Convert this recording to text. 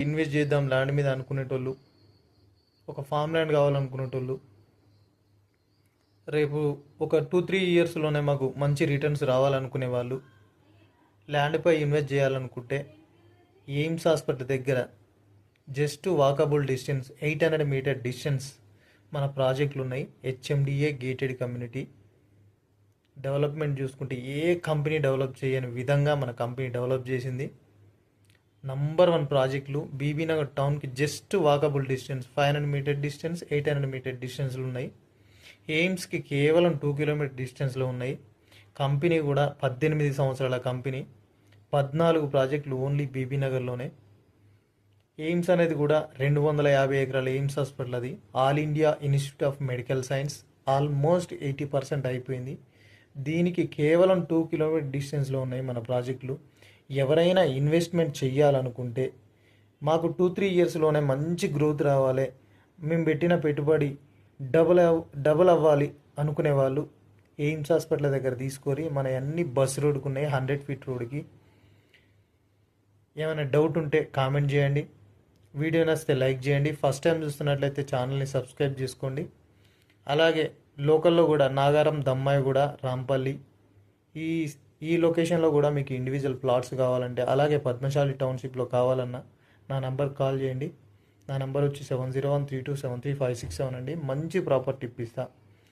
Invest చేద్దాం land మీద అనుకునేటోళ్ళు, ఒక ఫామ్ ల్యాండ్ కావాలనుకునేటోళ్ళు, రేపు ఒక 2-3 ఇయర్స్లోనే మాకు మంచి రిటర్న్స్ రావాలనుకునే వాళ్ళు ల్యాండ్పై ఇన్వెస్ట్ చేయాలనుకుంటే ఎయిమ్స్ హాస్పిటల్ దగ్గర just walkable distance 800 metre distance మన ప్రాజెక్టులు ఉన్నాయి. హెచ్ఎండిఏ గేటెడ్ కమ్యూనిటీ డెవలప్మెంట్ చూసుకుంటే ఏ కంపెనీ డెవలప్ చేయని విధంగా మన కంపెనీ డెవలప్ చేసింది. నంబర్ 1 ప్రాజెక్టులు బీబీనగర్ టౌన్కి just walkable distance 500 meter distance, 800 meter డిస్టెన్స్లు ఉన్నాయి. ఎయిమ్స్కి కేవలం 2 కిలోమీటర్ డిస్టెన్స్లో ఉన్నాయి. కంపెనీ కూడా 18 సంవత్సరాల కంపెనీ, 14 ప్రాజెక్టులు ఓన్లీ బీబీనగర్లోనే. ఎయిమ్స్ అనేది కూడా 250 ఎకరాల ఎయిమ్స్ హాస్పిటల్. అది all India institute of medical science almost 80% అయిపోయింది. దీనికి కేవలం 2 కిలోమీటర్ డిస్టెన్స్లో ఉన్నాయి మన ప్రాజెక్టులు. ఎవరైనా ఇన్వెస్ట్మెంట్ చేయాలనుకుంటే మాకు 2-3 ఇయర్స్లోనే మంచి గ్రోత్ రావాలి, మేము పెట్టిన పెట్టుబడి డబుల్ అవ్వాలి అనుకునే వాళ్ళు ఎయిమ్స్ హాస్పిటల్ దగ్గర తీసుకొని మన అన్ని బస్ రోడ్డుకు ఉన్నాయి, 100 ఫీట్ రోడ్డుకి. ఏమైనా డౌట్ ఉంటే కామెంట్ చేయండి, వీడియో నచ్చితే లైక్ చేయండి. ఫస్ట్ టైం చూస్తున్నట్లయితే ఛానల్ని సబ్స్క్రైబ్ చేసుకోండి. అలాగే లోకల్లో కూడా నాగారం, దమ్మాయిగూడ, రాంపల్లి ఈ లొకేషన్లో కూడా మీకు ఇండివిజువల్ ప్లాట్స్ కావాలంటే, అలాగే పద్మశాలి టౌన్షిప్లో కావాలన్నా నా నంబర్కి కాల్ చేయండి. నా నంబర్ వచ్చి 7013273567 అండి. మంచి ప్రాపర్టీ ఇప్పిస్తా.